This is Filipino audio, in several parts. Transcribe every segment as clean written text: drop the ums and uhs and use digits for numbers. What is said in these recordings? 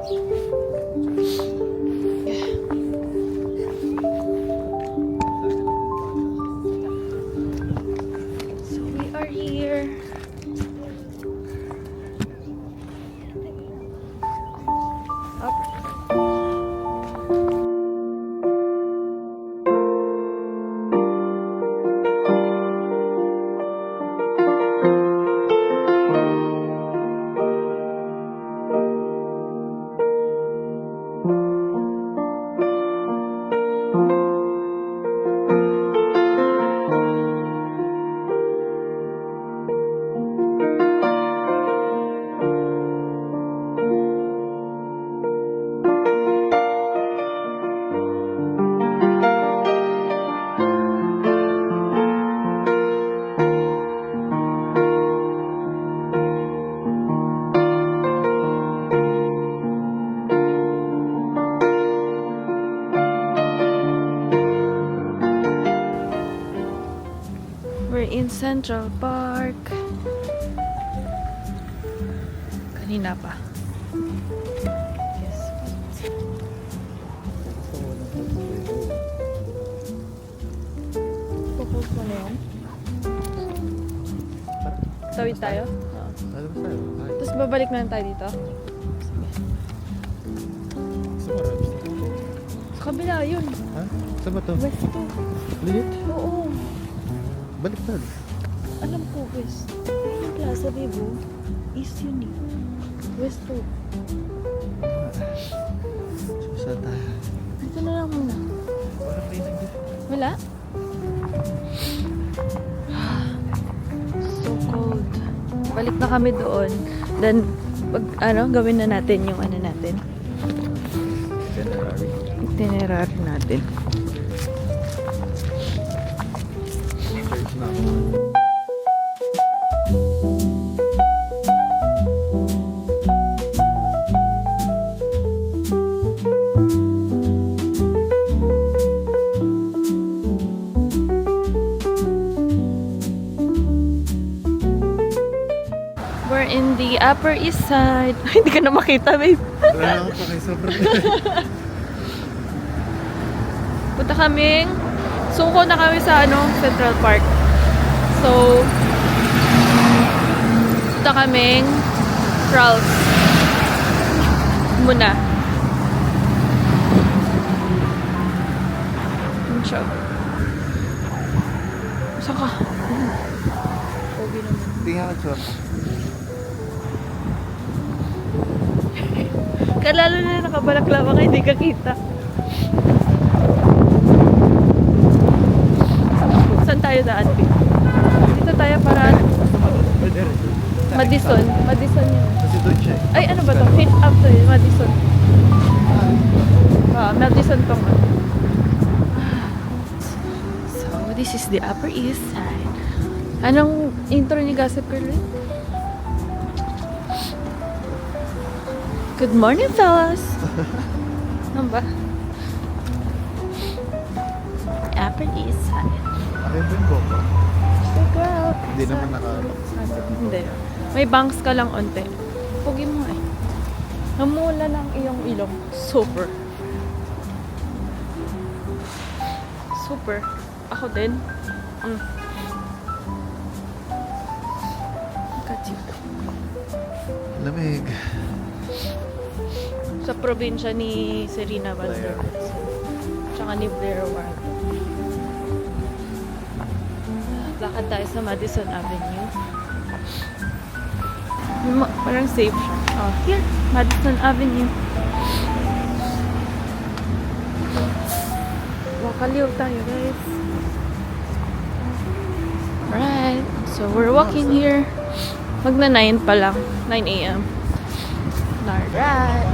So we are here. We're in Central Park. Kanina pa. Yes. Focus mo na yun. Tawid tayo? Oo. Tapos babalik na lang tayo dito? Sa kabila yun. Ha? Saan ba to? West to. Liit? Oo. Baliktad. Alam ko, West. Yung Plaza Vivo, East yun eh. West to. Saan tayo? Dito na lang muna. Parang may nandito. Wala? So cold. Balik na kami doon. Then, gawin na natin yung natin. Itinerary natin. We're in the Upper East Side. Hindi ka na makita, babe. Wala ako pa kay sobrang. Punta kaming suko na kami sa Central Park. So, punta kaming Ralph's muna. Ano siya? Saan ka? Pogi naman. Hindi nga ka Kalalo na nakabalaklava ka, hindi ka kita. Saan tayo daan? Dito tayo para Madison. Madison yun. Kasi doon siya. Ay, ano ba to? Hit up to yun. Madison. Madison tong So, this is the Upper East Side. Anong intro ni Gossip Girl? Good morning, fellas! Ano ba? Upper East Side. Ayun din ko pa. Check out! Hindi naman Hindi. May bangs ka lang onte. Pugi mo eh. Namula lang iyong ilong. Super. Super. Ako din. Got you. Lamig. Sa probinsya ni Serena Valdez. Tsaka ni Blair Ward. Lakad tayo sa Madison Avenue. Parang safe siya. Oh, here. Madison Avenue. Wakaliw tayo, guys. Alright. So, we're walking here. Magna 9 pa lang. 9 a.m. Alright.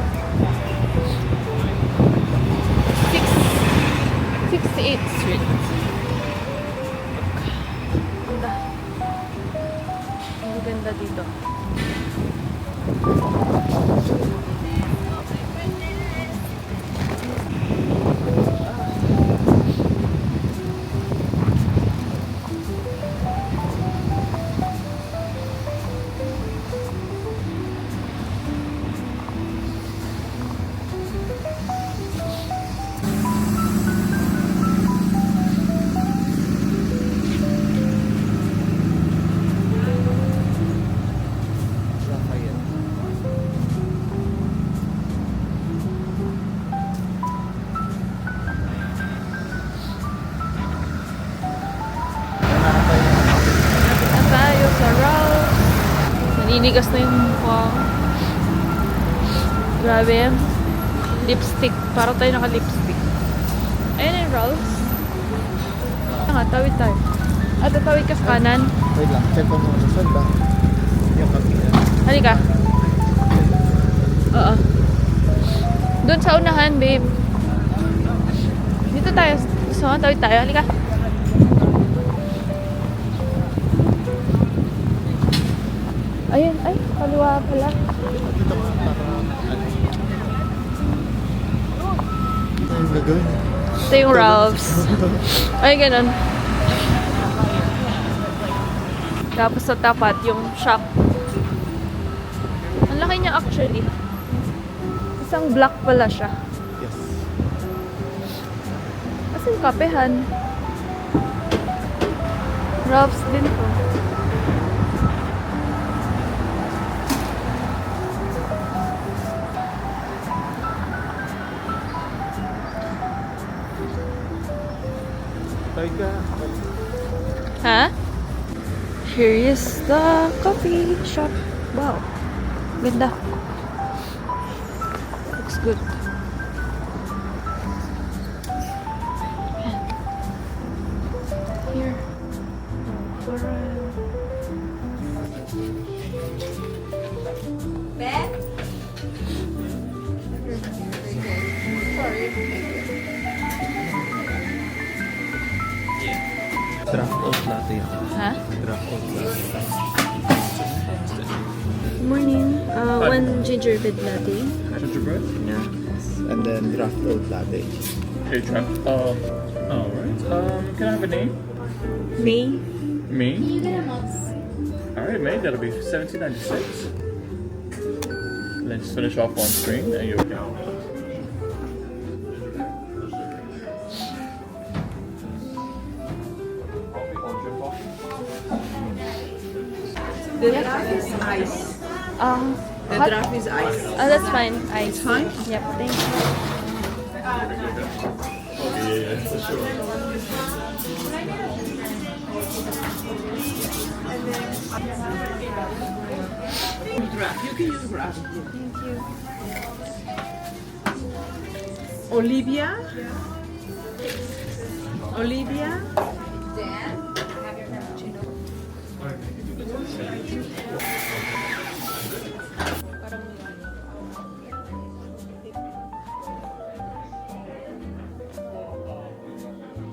68th Street. Ganda. Ang ganda dito. Ninigas na yung mukha. Grabe. Lipstick. Para tayo naka-lipstick. Ayun yung Ralph's. Nga, tawid tayo. At tatawid ka sa kanan. Wait lang, check ko muna. Saan ba? Yung kapila. Halika. Oo. Doon sa unahan, babe. Dito tayo. Gusto mo? Tawid tayo. Halika. Ayun. Ay, kaliwa pala. Dito ko para ano. Ito yung gagawin. Ito yung Ralph's. Ay, ganun. Tapos sa tapat, yung shop. Ang laki niya actually. Isang block pala siya. Yes. Kasi yung kapehan. Ralph's din po. Tawid ka. Ha? Here is the coffee shop. Wow. Ganda. Looks good. Ayan. Here. Draft out latte yan. Ha? Draft out latte. Good morning. One gingerbread latte. Gingerbread? And then draft out latte. Okay, trap. Alright. Can I have a name? May. Me? Alright, May, that'll be 1796. Let's finish off on screen and you're okay. The draft is ice. The Hot? draft is ice. Oh, that's fine. Ice. Fine? Yep, thank you. Okay, yeah, for sure. Draft. You can use draft. Thank you. Olivia? Olivia?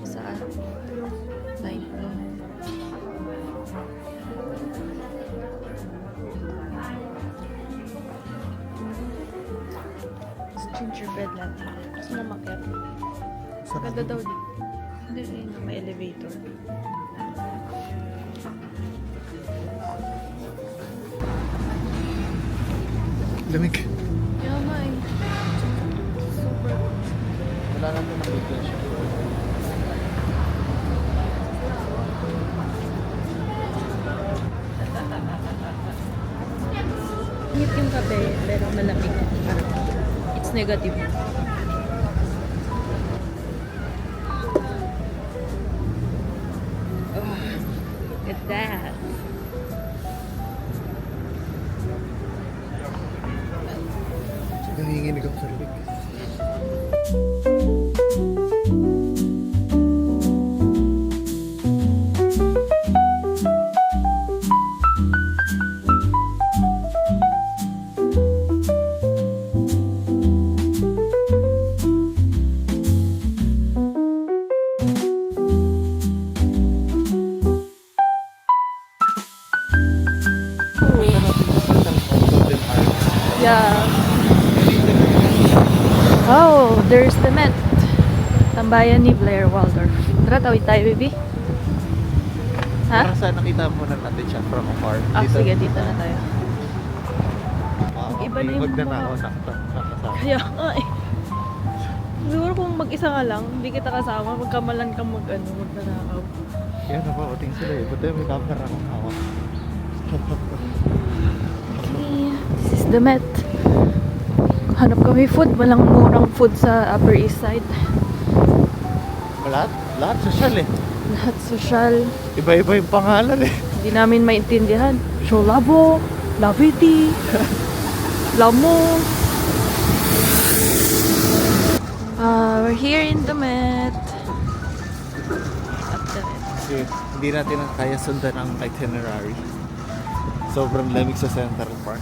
Saan? Line. It's gingerbread latte. Gusto mo makyat? Ganda daw dito. Hindi, may elevator. Lamig. Yama eh. Super. Wala natin nakita siya. Init yung kape, pero malamig. It's negative. Oh, look at that. Nanginginig ako sa lamig. Yeah. Oh, there's the Met. Tambayan ni Blair Waldorf. Tara, tawid tayo, baby. Ha? Parang saan nakita muna natin siya from afar. Ah, sige, dito na tayo. Wow, Iba na yung wag na mga- ako nakasama. Kaya nga eh. Siguro kung mag-isa ka lang, hindi kita kasama, magkamalan kang magnanakaw. Yan na pa, uting sila eh. Buti may camera akong hawak. Okay, this is the Met. Hanap kami food, walang murang food sa Upper East Side. Lahat social eh. Lahat social. Iba-iba yung pangalan eh. Hindi namin maintindihan. Sholabo, Labiti. Lamo. We're here in the Met. At the Met. Kasi hindi natin na kaya sundan ang itinerary. Sobrang lamig sa Central Park.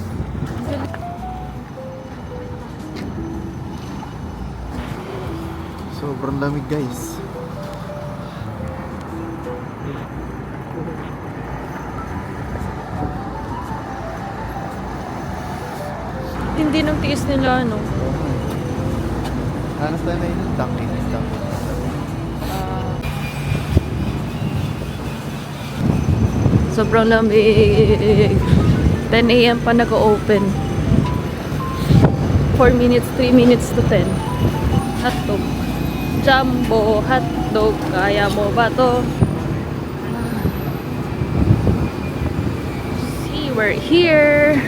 Sobrang lamig guys. Hindi nung tiis nila, ano. Hanap tayo na yun. Dunkin. Sobrang lamig. 10 a.m. pa nag-open. 4 minutes, 3 minutes to 10. Hotdog. Jumbo hotdog. Kaya mo ba to? See, we're here.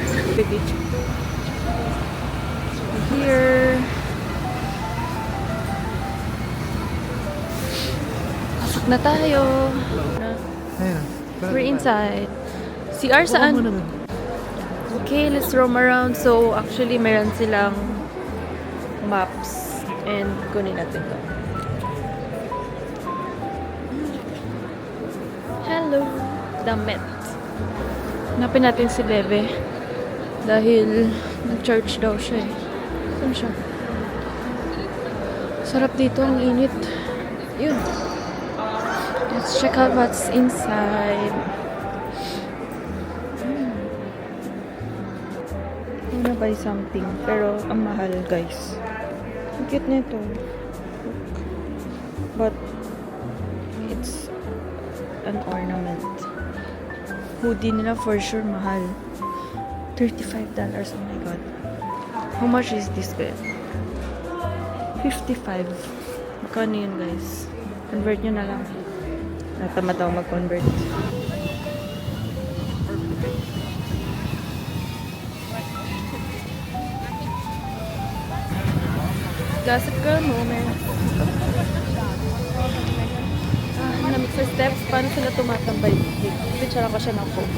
Here. Pasok na tayo. Ayun. We're inside. CR saan? Okay, let's roam around. So, actually, meron silang maps. And kunin natin to. Hello, the Met. Hanapin natin si Leve. Dahil nag-church daw siya eh. Saan siya? Sarap dito, ang init. Yun. Let's check out what's inside. I wanna buy something. Pero ang mahal, guys. Ang cute nito. Look. But it's an ornament. Hoodie nila for sure mahal. $35. Oh my god. How much is this guy? 55. Magkano yun, guys? Convert nyo na lang. Natamad ako mag-convert. Gossip Girl moment. Namit sa steps, paano sila tumatambay? Picture ko siya ng phone.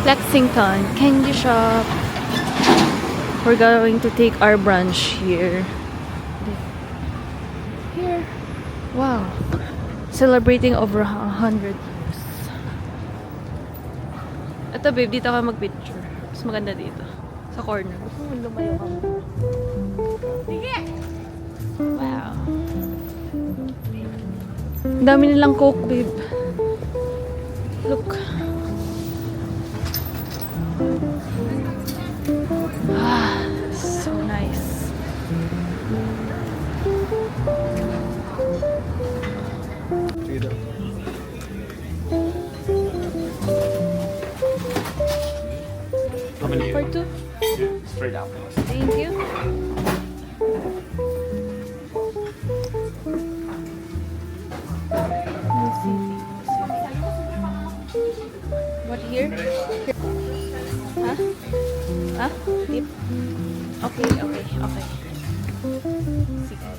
Lexington Candy Shop. We're going to take our brunch here. Here. Wow. Celebrating over 100 years. Ito babe, dito ka mag-picture. Mas maganda dito. Sa corner. Lumayo ka. Wow. Ang dami nilang Coke, babe. Look. Ah, so nice. How many? For two? Straight out. Thank you. What here? Huh? Huh? Tip? Okay. Sige.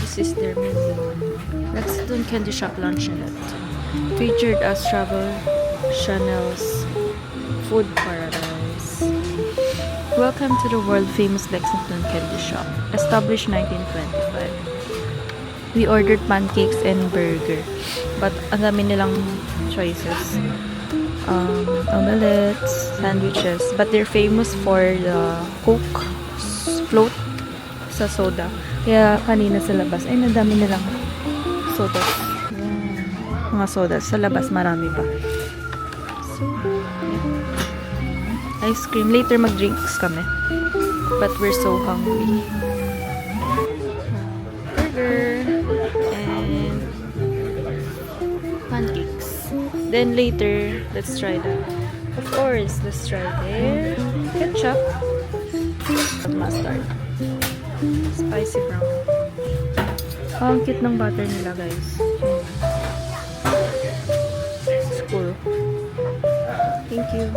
This is their menu. Lexington Candy Shop Luncheonette. Featured as Travel Chanel's Food Paradise. Welcome to the world-famous Lexington Candy Shop. Established 1925. We ordered pancakes and burger. But ang dami nilang choices. Omelets, sandwiches. But they're famous for the Coke float sa soda. Kaya kanina sa labas, ay nadami nilang sodas. Yan. Mga sodas. Sa labas marami pa. So, yeah. Ice cream. Later mag-drinks kami. But we're so hungry. Then later, let's try that. Of course, let's try their ketchup. Mustard. Spicy brown. Ang cute ng butter nila, guys. It's cool. Thank you.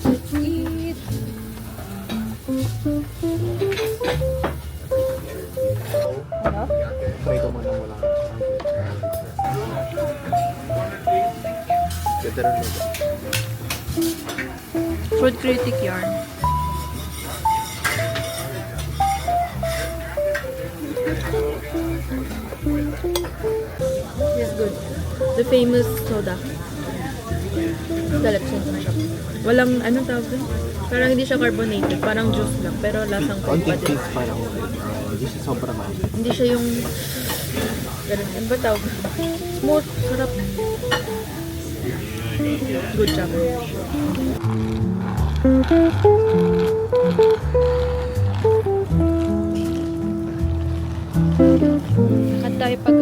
Let's eat. Ano? Prito mo na mula. Ganda rin ito. Food critic yarn. It's good. The famous soda. Dalap siya na siya. Walang, anong tawag dun? Parang hindi siya carbonated. Parang juice lang. Pero lasang coke pa Konting din. taste pa lang. Hindi siya sobrang ano. Hindi siya yung... Ganun. Ano ba tawag? Smooth. Sarap. Good job. At tayo pag